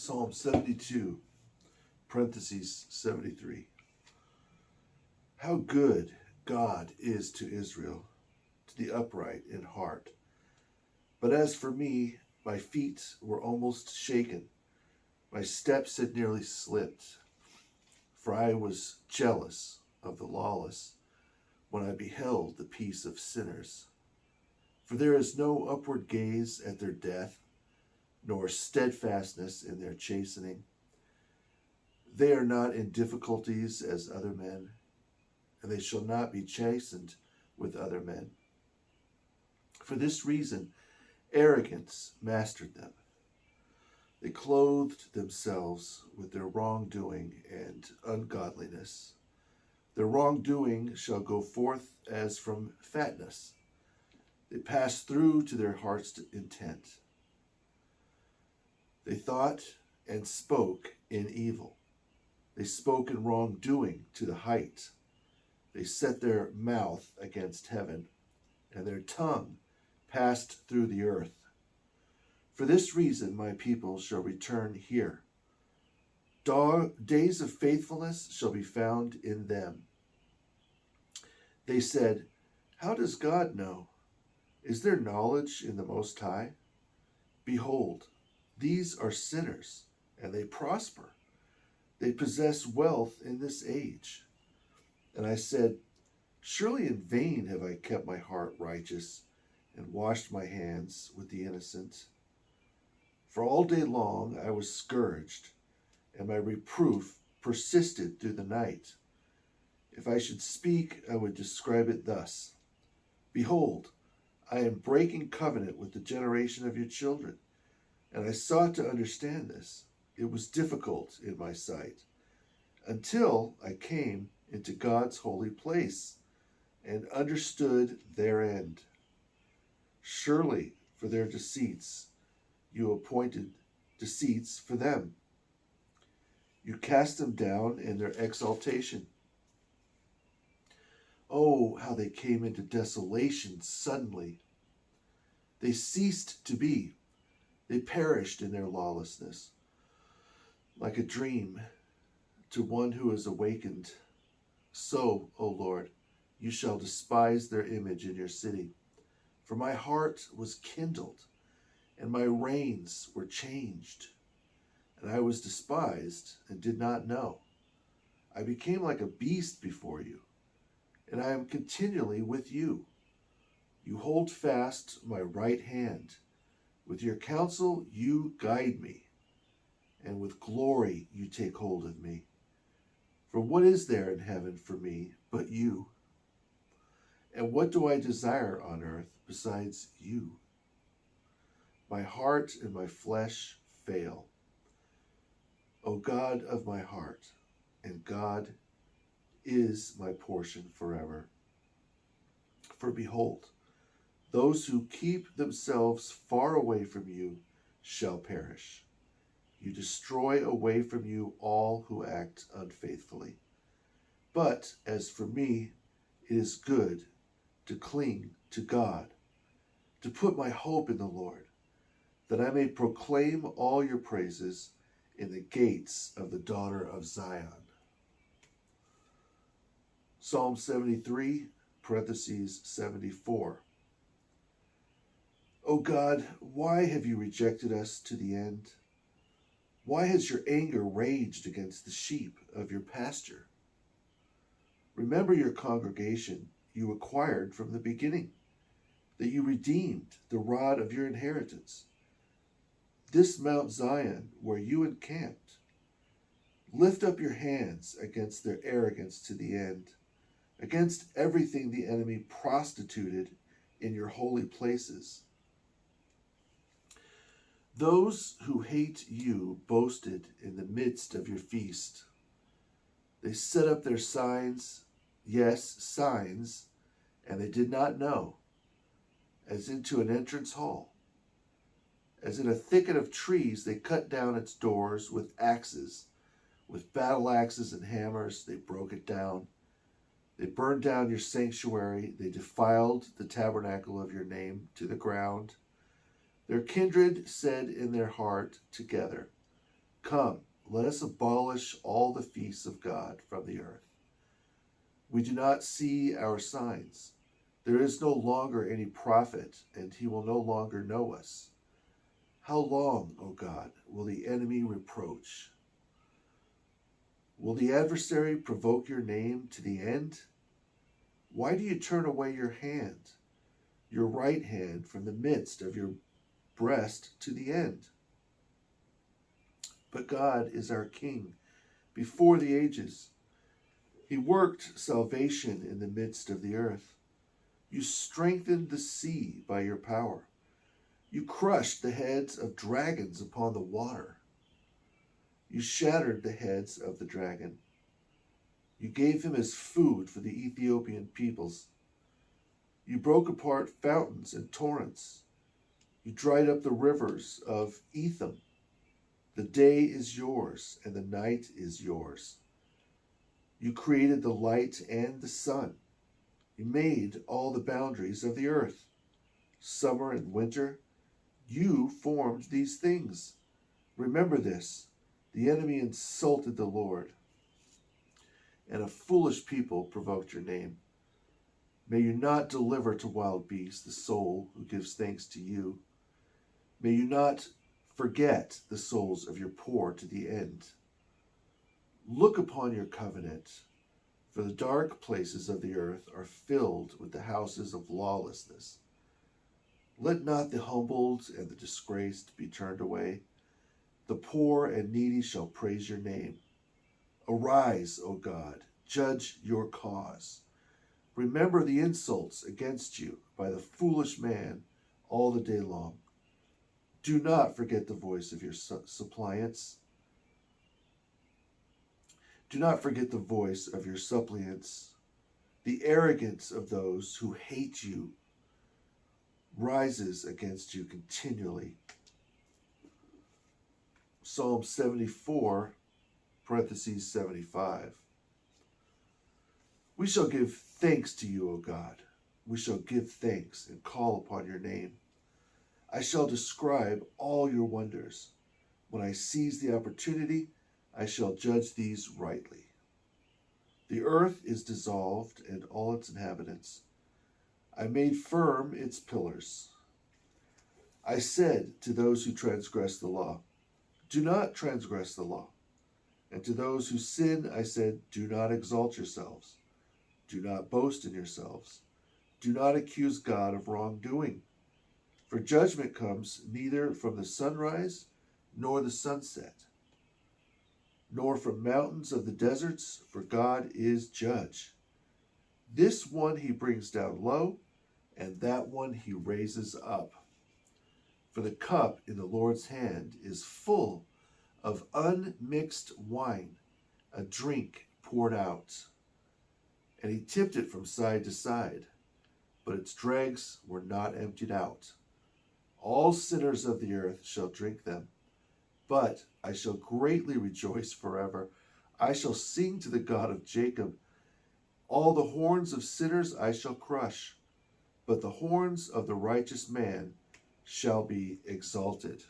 Psalm 72, parentheses 73. How good God is to Israel, to the upright in heart. But as for me, my feet were almost shaken. My steps had nearly slipped, for I was jealous of the lawless when I beheld the peace of sinners. For there is no upward gaze at their death, nor steadfastness in their chastening. They are not in difficulties as other men, and they shall not be chastened with other men. For this reason, arrogance mastered them. They clothed themselves with their wrongdoing and ungodliness. Their wrongdoing shall go forth as from fatness. They pass through to their heart's intent. They thought and spoke in evil. They spoke in wrongdoing to the height. They set their mouth against heaven, and their tongue passed through the earth. For this reason my people shall return here. Days of faithfulness shall be found in them. They said, how does God know? Is there knowledge in the Most High? Behold, these are sinners, and they prosper. They possess wealth in this age. And I said, surely in vain have I kept my heart righteous and washed my hands with the innocent. For all day long I was scourged, and my reproof persisted through the night. If I should speak, I would describe it thus. Behold, I am breaking covenant with the generation of your children. And I sought to understand this. It was difficult in my sight, until I came into God's holy place and understood their end. Surely for their deceits you appointed deceits for them. You cast them down in their exaltation. Oh, how they came into desolation suddenly. They ceased to be. They perished in their lawlessness. Like a dream to one who is awakened, so, O Lord, you shall despise their image in your city. For my heart was kindled, and my reins were changed. And I was despised and did not know. I became like a beast before you, and I am continually with you. You hold fast my right hand. With your counsel you guide me, and with glory you take hold of me. For what is there in heaven for me but you? And what do I desire on earth besides you? My heart and my flesh fail, O God of my heart, and God is my portion forever. For behold, those who keep themselves far away from you shall perish. You destroy away from you all who act unfaithfully. But as for me, it is good to cling to God, to put my hope in the Lord, that I may proclaim all your praises in the gates of the daughter of Zion. Psalm 73, parentheses 74. O God, why have you rejected us to the end? Why has your anger raged against the sheep of your pasture? Remember your congregation you acquired from the beginning, that you redeemed the rod of your inheritance. This Mount Zion where you encamped. Lift up your hands against their arrogance to the end, against everything the enemy prostituted in your holy places. Those who hate you boasted in the midst of your feast. They set up their signs, yes, signs, and they did not know, as into an entrance hall. As in a thicket of trees, they cut down its doors with axes. With battle axes and hammers, they broke it down. They burned down your sanctuary. They defiled the tabernacle of your name to the ground. Their kindred said in their heart together, Come, let us abolish all the feasts of God from the earth. We do not see our signs. There is no longer any prophet, and he will no longer know us. How long, O God, will the enemy reproach? Will the adversary provoke your name to the end? Why do you turn away your right hand from the midst of your breast to the end? But God is our King before the ages. He worked salvation in the midst of the earth. You strengthened the sea by your power. You crushed the heads of dragons upon the water. You shattered the heads of the dragon. You gave him as food for the Ethiopian peoples. You broke apart fountains and torrents. You dried up the rivers of Etham. The day is yours, and the night is yours. You created the light and the sun. You made all the boundaries of the earth. Summer and winter, you formed these things. Remember this: the enemy insulted the Lord, and a foolish people provoked your name. May you not deliver to wild beasts the soul who gives thanks to you. May you not forget the souls of your poor to the end. Look upon your covenant, for the dark places of the earth are filled with the houses of lawlessness. Let not the humbled and the disgraced be turned away. The poor and needy shall praise your name. Arise, O God, judge your cause. Remember the insults against you by the foolish man all the day long. Do not forget the voice of your suppliants. Do not forget the voice of your suppliants. The arrogance of those who hate you rises against you continually. Psalm 74, parentheses 75. We shall give thanks to you, O God. We shall give thanks and call upon your name. I shall describe all your wonders. When I seize the opportunity, I shall judge these rightly. The earth is dissolved and all its inhabitants. I made firm its pillars. I said to those who transgress the law, do not transgress the law. And to those who sin, I said, do not exalt yourselves. Do not boast in yourselves. Do not accuse God of wrongdoing. For judgment comes neither from the sunrise nor the sunset, nor from mountains of the deserts, for God is judge. This one he brings down low, and that one he raises up. For the cup in the Lord's hand is full of unmixed wine, a drink poured out. And he tipped it from side to side, but its dregs were not emptied out. All sinners of the earth shall drink them, but I shall greatly rejoice forever. I shall sing to the God of Jacob. All the horns of sinners I shall crush, but the horns of the righteous man shall be exalted.